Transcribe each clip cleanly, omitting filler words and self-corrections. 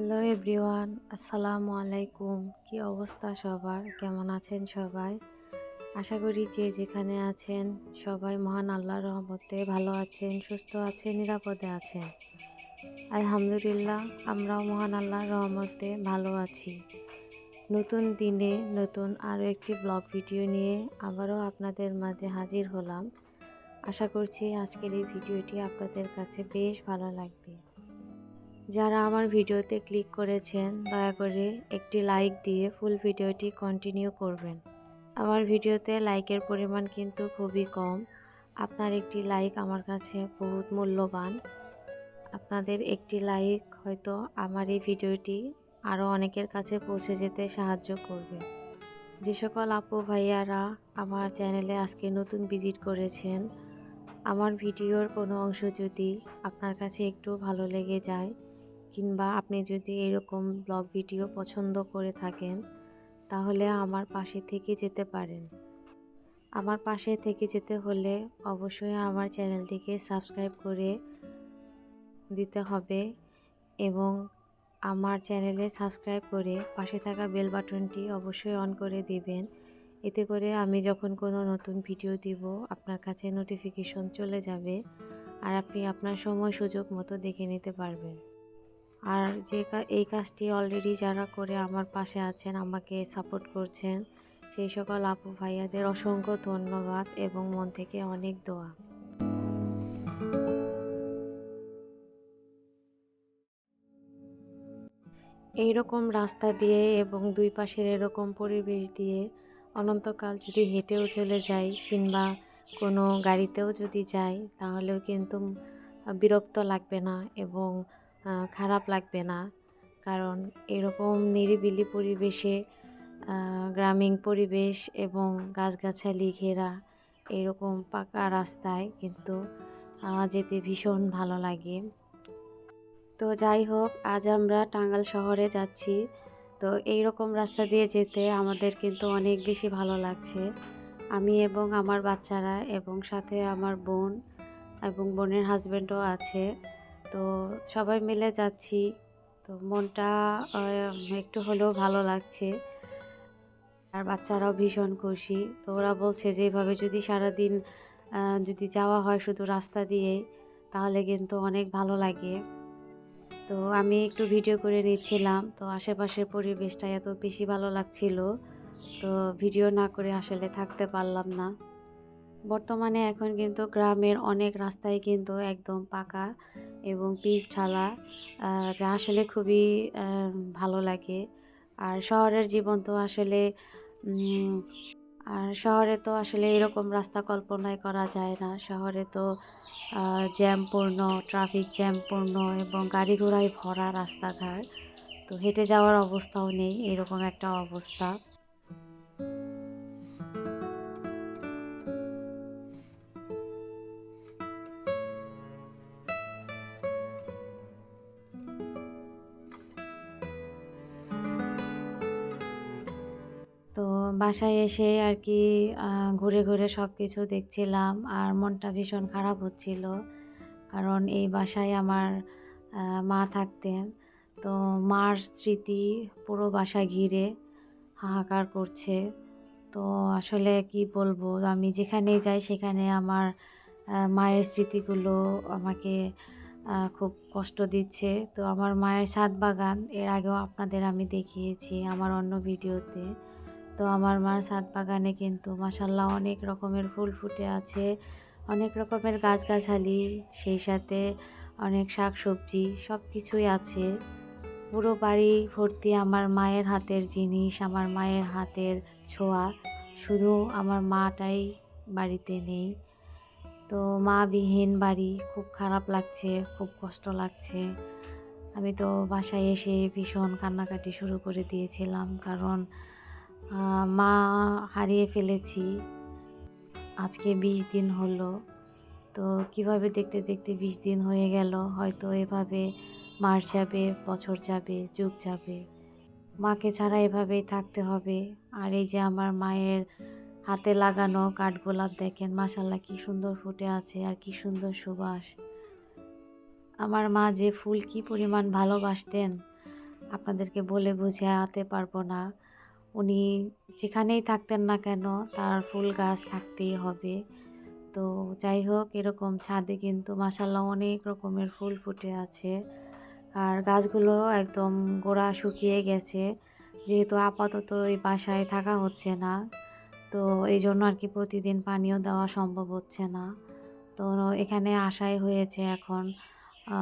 Hello everyone, আসসালামু আলাইকুম। কি অবস্থা সবার? কেমন আছেন সবাই? আশা করি যে যেখানে আছেন সবাই মহান আল্লাহর রহমতে ভালো আছেন, সুস্থ আছেন, নিরাপদে আছেন। আলহামদুলিল্লাহ, আমরাও মহান আল্লাহর রহমতে ভালো আছি। নতুন দিনে নতুন আরও একটি ব্লগ ভিডিও নিয়ে আবারও আপনাদের মাঝে হাজির হলাম। আশা করছি আজকের এই ভিডিওটি আপনাদের কাছে বেশ ভালো লাগবে। যারা আমার ভিডিওতে ক্লিক করেছেন দয়া করে একটি লাইক দিয়ে ফুল ভিডিওটি কন্টিনিউ করবেন। আমার ভিডিওতে লাইকের পরিমাণ কিন্তু খুবই কম। আপনার একটি লাইক আমার কাছে বহুত মূল্যবান। আপনাদের একটি লাইক হয়তো আমার এই ভিডিওটি আরও অনেকের কাছে পৌঁছে যেতে সাহায্য করবে। যে সকল আপু ভাইয়ারা আমার চ্যানেলে আজকে নতুন ভিজিট করেছেন, আমার ভিডিওর কোনো অংশ যদি আপনার কাছে একটু ভালো লেগে যায় কিংবা আপনি যদি এরকম ব্লগ ভিডিও পছন্দ করে থাকেন, তাহলে আমার পাশে থেকে যেতে পারেন। আমার পাশে থেকে যেতে হলে অবশ্যই আমার চ্যানেলটিকে সাবস্ক্রাইব করে দিতে হবে এবং আমার চ্যানেলে সাবস্ক্রাইব করে পাশে থাকা বেল বাটনটি অবশ্যই অন করে দিবেন। এতে করে আমি যখন কোনো নতুন ভিডিও দিব আপনার কাছে নোটিফিকেশন চলে যাবে আর আপনি আপনার সময় সুযোগ মতো দেখে নিতে পারবেন। আর এই কাজটি অলরেডি যারা করে আমার পাশে আছেন, আমাকে সাপোর্ট করছেন, সেই সকল আপু ভাইয়াদের অসংখ্য ধন্যবাদ এবং মন থেকে অনেক দোয়া। এইরকম রাস্তা দিয়ে এবং দুই পাশের এরকম পরিবেশ দিয়ে অনন্তকাল যদি হেঁটেও চলে যাই কিংবা কোনো গাড়িতেও যদি যাই, তাহলেও কিন্তু বিরক্ত লাগবে না এবং খারাপ লাগবে না। কারণ এরকম নিরিবিলি পরিবেশে, গ্রামীণ পরিবেশ এবং গাছগাছালি ঘেরা এরকম পাকা রাস্তায় কিন্তু যেতে ভীষণ ভালো লাগে। তো যাই হোক, আজ আমরা টাঙ্গাইল শহরে যাচ্ছি। তো এই রকম রাস্তা দিয়ে যেতে আমাদের কিন্তু অনেক বেশি ভালো লাগছে। আমি এবং আমার বাচ্চারা এবং সাথে আমার বোন এবং বোনের হাজব্যান্ডও আছে। তো সবাই মিলে যাচ্ছি। তো মনটা একটু হলেও ভালো লাগছে আর বাচ্চারাও ভীষণ খুশি। তো ওরা বলছে যে এভাবে যদি সারাদিন যদি যাওয়া হয় শুধু রাস্তা দিয়েই, তাহলে কিন্তু অনেক ভালো লাগে। তো আমি একটু ভিডিও করে নিচ্ছিলাম। তো আশেপাশের পরিবেশটা এত বেশি ভালো লাগছিল, তো ভিডিও না করে আসলে থাকতে পারলাম না। বর্তমানে এখন কিন্তু গ্রামের অনেক রাস্তাই কিন্তু একদম পাকা এবং পিচ ঢালা, যা আসলে খুবই ভালো লাগে। আর শহরের জীবন তো আসলে আর শহরে তো আসলে এরকম রাস্তা কল্পনাই করা যায় না। শহরে তো জ্যামপূর্ণ, ট্রাফিক জ্যামপূর্ণ এবং গাড়ি ঘোড়ায় ভরা রাস্তাঘাট। তো হেঁটে যাওয়ার অবস্থাও নেই, এরকম একটা অবস্থা। তো বাসায় এসে আর কি ঘুরে ঘুরে সব কিছু দেখছিলাম আর মনটা ভীষণ খারাপ হচ্ছিল। কারণ এই বাসায় আমার মা থাকতেন। তো মার স্মৃতি পুরো বাসা ঘিরে হাহাকার করছে। তো আসলে কি বলবো, আমি যেখানেই যাই সেখানে আমার মায়ের স্মৃতিগুলো আমাকে খুব কষ্ট দিচ্ছে। তো আমার মায়ের ছাদ বাগান এর আগেও আপনাদের আমি দেখিয়েছি আমার অন্য ভিডিওতে। তো আমার মার ছাদ বাগানে কিন্তু মাশাআল্লাহ অনেক রকমের ফুল ফুটে আছে, অনেক রকমের গাছগাছালি, সেই সাথে অনেক শাকসবজি সব কিছুই আছে। পুরো বাড়ি ভর্তি আমার মায়ের হাতের জিনিস, আমার মায়ের হাতের ছোঁয়া। শুধু আমার মাটাই বাড়িতে নেই। তো মা বিহীন বাড়ি, খুব খারাপ লাগছে, খুব কষ্ট লাগছে। আমি তো বাসায় এসে ভীষণ কান্নাকাটি শুরু করে দিয়েছিলাম, কারণ মা হারিয়ে ফেলেছি আজকে 20 দিন হলো। তো কিভাবে দেখতে দেখতে 20 দিন হয়ে গেল। হয়তো এভাবে মাস যাবে, বছর যাবে, যুগ যাবে, মাকে ছাড়া এভাবেই থাকতে হবে। আর এই যে আমার মায়ের হাতে লাগানো কাঠগোলাপ দেখেন, মাশাআল্লাহ কি সুন্দর ফুটে আছে আর কি সুন্দর সুবাস। আমার মা যে ফুল কি পরিমাণ ভালোবাসতেন, আপনাদেরকে বলে বোঝাতে পারবো না। উনি যেখানেই থাকতেন না কেন তার ফুল গাছ থাকতেই হবে। তো যাই হোক, এরকম ছাদে কিন্তু মাশাআল্লাহ অনেক রকমের ফুল ফুটে আছে। আর গাছগুলো একদম গোড়া শুকিয়ে গেছে। যেহেতু আপাতত এই বাসায় থাকা হচ্ছে না, তো এইজন্য আরকি প্রতিদিন পানিও দেওয়া সম্ভব হচ্ছে না। তো এখানে আসাই হয়েছে এখন আ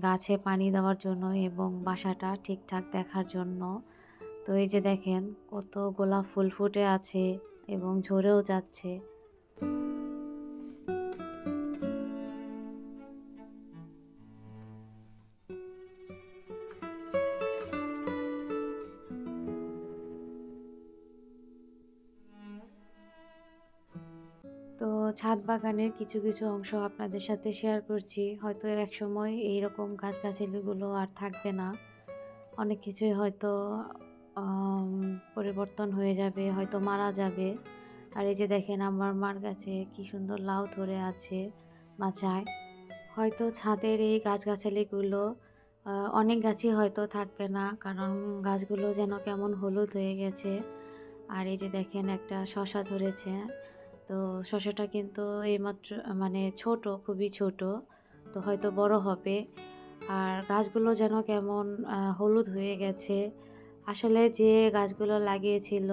গাছে পানি দেওয়ার জন্য এবং বাসাটা ঠিকঠাক দেখার জন্য। তো এই যে দেখেন কত গোলাপ ফুল ফুটে আছে এবং ঝরেও যাচ্ছে। তো ছাদ বাগানের কিছু অংশ আপনাদের সাথে শেয়ার করছি। হয়তো একসময় এইরকম গাছগাছালিগুলো আর থাকবে না। অনেক কিছুই হয়তো আম পরিবর্তন হয়ে যাবে, হয়তো মারা যাবে। আর এই যে দেখেন আমার মার গাছে কি সুন্দর লাউ ধরে আছে মাচায়। হয়তো ছাদের এই গাছগাছালিগুলো অনেক গাছই হয়তো থাকবে না। কারণ গাছগুলো যেন কেমন হলুদ হয়ে গেছে। আর এই যে দেখেন একটা শসা ধরেছে। তো শসাটা কিন্তু এইমাত্র মানে ছোট, খুবই ছোট। তো হয়তো বড় হবে। আর গাছগুলো যেন কেমন হলুদ হয়ে গেছে। আসলে যে গাছগুলো লাগিয়েছিল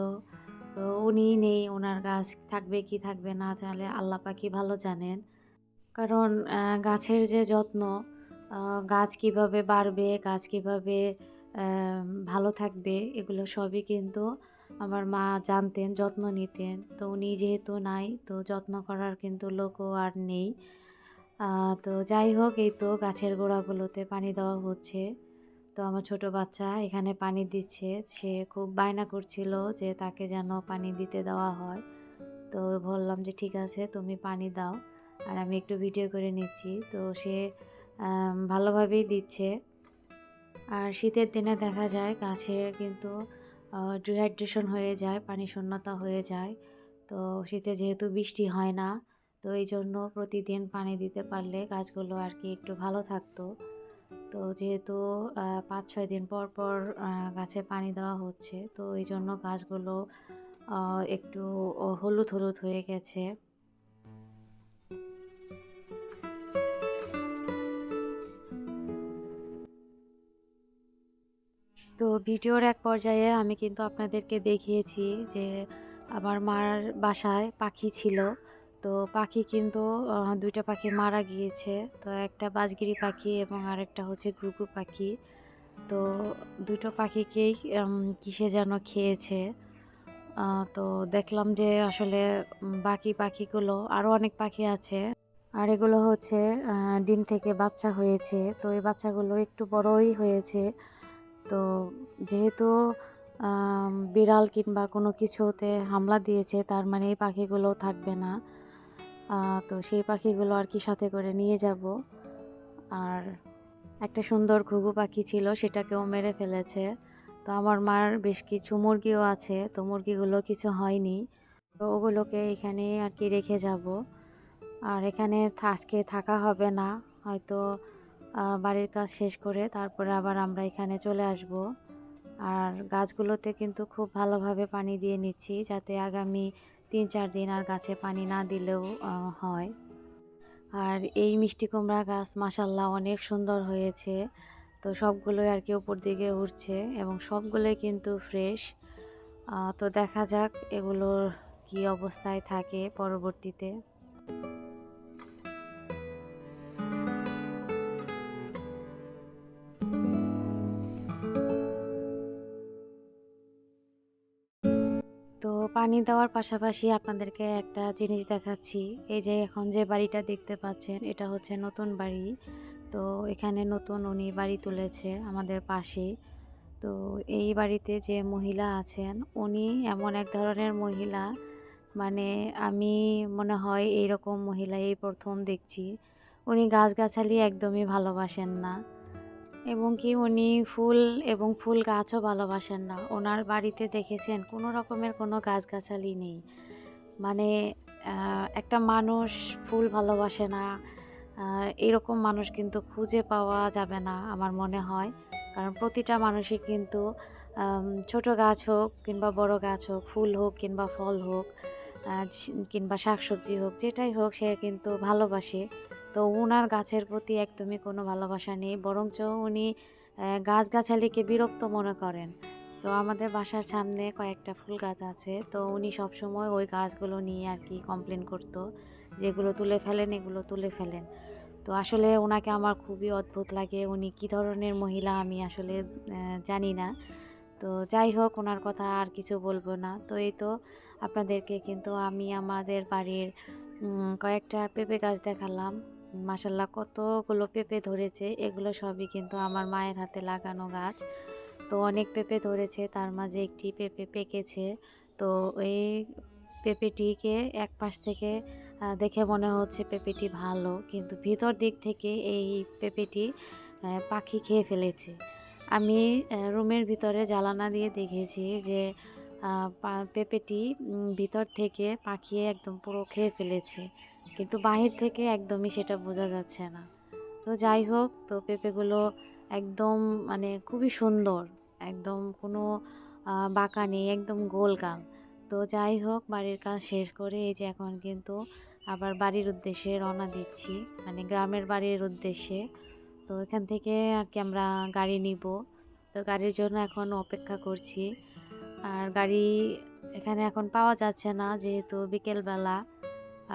তো উনি নেই, উনার গাছ থাকবে কি থাকবে না তাহলে আল্লাহ পাকই ভালো জানেন। কারণ গাছের যে যত্ন, আ গাছ কিভাবে বাড়বে, গাছ কিভাবে ভালো থাকবে এগুলো সবই কিন্তু আমার মা জানতেন, যত্ন নিতেন। তো উনি যেহেতু নাই, তো যত্ন করার কিন্তু লোকও আর নেই। আ তো যাই হোক, এই তো গাছের গোড়াগুলোতে পানি দেওয়া হচ্ছে। তো আমার ছোট বাচ্চা এখানে পানি দিচ্ছে। সে খুব বায়না করছিল যে তাকে যেন পানি দিতে দেওয়া হয়। তো বললাম যে, "ঠিক আছে, তুমি পানি দাও।" আর আমি একটু ভিডিও করে নিচ্ছি। তো সে ভালোভাবেই দিচ্ছে। আর শীতের দিনে দেখা যায় গাছের কিন্তু ডিহাইড্রেশন হয়ে যায়, পানি শূন্যতা হয়ে যায়। তো শীতে যেহেতু বৃষ্টি হয় না, তো এইজন্য প্রতিদিন পানি দিতে পারলে গাছগুলো আরকি একটু ভালো থাকতো। তো যেহেতু ৫-৬ দিন পর গাছে পানি দেওয়া হচ্ছে, তো এইজন্য গাছগুলো আ একটু হলুদ হয়ে গেছে। তো ভিডিওর এক পর্যায়ে আমি কিন্তু আপনাদেরকে দেখিয়েছি যে আমার মার বাসায় পাখি ছিল। তো পাখি কিন্তু ২ টা পাখি মারা গিয়েছে। তো একটা বাজগিরি পাখি এবং আরেকটা হচ্ছে ঘুঘু পাখি। তো ২ টো পাখিকেই কিসে যেন খেয়েছে। আ তো দেখলাম যে আসলে বাকি পাখিগুলো আরো অনেক পাখি আছে। আর এগুলো হচ্ছে আ ডিম থেকে বাচ্চা হয়েছে। তো এই বাচ্চাগুলো একটু বড়ই হয়েছে। তো যেহেতু বিড়াল কিংবা কোনো কিছুতে হামলা দিয়েছে তার মানে এই পাখিগুলো থাকবে না। আ তো সেই পাখিগুলো আরকি সাথে করে নিয়ে যাবো। আর একটা সুন্দর ঘুঘু পাখি ছিল, সেটাকেও মেরে ফেলেছে। তো আমার মার বেশ কিছু মুরগিও আছে। তো মুরগিগুলো কিছু হয়নি। তো ওগুলোকে এখানেই আরকি রেখে যাবো। আর এখানে আজকে থাকা হবে না। হয়তো বাড়ির কাজ শেষ করে তারপরে আবার আমরা এখানে চলে আসবো। আর গাছগুলোতে কিন্তু খুব ভালোভাবে পানি দিয়ে নিচ্ছি যাতে আগামী ৩-৪ দিন আর গাছে পানি না দিলেও হয়। আর এই মিষ্টি কুমড়া গাছ মাশাআল্লাহ অনেক সুন্দর হয়েছে। তো সবগুলোই আরকি উপর দিকে উঠছে এবং সবগুলোই কিন্তু ফ্রেশ। তো দেখা যাক এগুলোর কি অবস্থায় থাকে পরবর্তীতে। তো পানি দেওয়ার পাশাপাশি আপনাদেরকে একটা জিনিস দেখাচ্ছি। এই যে এখন যে বাড়িটা দেখতে পাচ্ছেন এটা হচ্ছে নতুন বাড়ি। তো এখানে নতুন উনি বাড়ি তুলেছে আমাদের পাশেই। তো এই বাড়িতে যে মহিলা আছেন উনি এমন এক ধরনের মহিলা, মানে আমি মনে হয় এইরকম মহিলা এই ১ম দেখছি। উনি গাছগাছালি একদমই ভালোবাসেন না। এবং কি উনি ফুল এবং ফুল গাছও ভালোবাসেন না। উনার বাড়িতে দেখেছেন কোনো রকমের কোনো গাছগাছালি নেই। মানে আ একটা মানুষ ফুল ভালোবাসে না, এরকম মানুষ কিন্তু খুঁজে পাওয়া যাবে না আমার মনে হয়। কারণ প্রতিটা মানুষই কিন্তু ছোট গাছ হোক কিংবা বড় গাছ হোক, ফুল হোক কিংবা ফল হোক, কিংবা শাকসবজি হোক, যেটাই হোক সে কিন্তু ভালোবাসে। তো উনার গাছের প্রতি একদমই কোনো ভালোবাসা নেই, বরঞ্চ উনি গাছগাছালিকে বিরক্ত মনে করেন। তো আমাদের বাসার সামনে কয়েকটা ফুল গাছ আছে, তো উনি সবসময় ওই গাছগুলো নিয়ে আর কি কমপ্লেন করতো, যেগুলো তুলে ফেলেন, এগুলো তুলে ফেলেন। তো আসলে উনাকে আমার খুবই অদ্ভুত লাগে। উনি কী ধরনের মহিলা আমি আসলে জানি না। তো যাই হোক, উনার কথা আর কিছু বলবো না। তো এই তো আপনাদেরকে কিন্তু আমি আমাদের বাড়ির কয়েকটা পেঁপে গাছ দেখালাম। মাশাআল্লাহ কতগুলো পেঁপে ধরেছে। এগুলো সবই কিন্তু আমার মায়ের হাতে লাগানো গাছ। তো অনেক পেঁপে ধরেছে, তার মাঝে একটি পেঁপে পেকেছে। তো এই পেঁপেটিকে এক পাশ থেকে দেখে মনে হচ্ছে পেঁপেটি ভালো, কিন্তু ভিতর দিক থেকে এই পেঁপেটি পাখি খেয়ে ফেলেছে। আমি রুমের ভিতরে জানালা দিয়ে দেখেছি যে পেঁপেটি ভিতর থেকে পাখি একদম পুরো খেয়ে ফেলেছে। কিন্তু বাহির থেকে একদমই সেটা বোঝা যাচ্ছে না। তো যাই হোক, তো পেঁপেগুলো একদম মানে খুবই সুন্দর। একদম কোনো বাঁকা নেই, একদম গোলগাল। তো যাই হোক, বাড়ির কাজ শেষ করে এই যে এখন কিন্তু আবার বাড়ির উদ্দেশ্যে রওনা দিচ্ছি। মানে গ্রামের বাড়ির উদ্দেশ্যে। তো এখান থেকে আর কি আমরা গাড়ি নিব। তো গাড়ির জন্য এখন অপেক্ষা করছি। আর গাড়ি এখানে এখন পাওয়া যাচ্ছে না, যেহেতু বিকেলবেলা।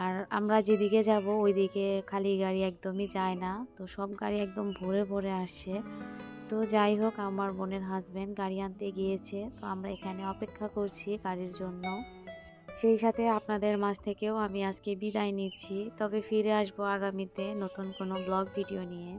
আর আমরা যেদিকে যাব ওইদিকে খালি গাড়ি একদমই যায় না। তো সব গাড়ি একদম ভরে ভরে আসছে। তো যাই হোক, আমার বোনের হাসব্যান্ড গাড়ি আনতে গিয়েছে। তো আমরা এখানে অপেক্ষা করছি গাড়ির জন্য। সেই সাথে আপনাদের মাঝ থেকেও আমি আজকে বিদায় নিচ্ছি। তবে ফিরে আসবো আগামীতে নতুন কোনো ব্লগ ভিডিও নিয়ে।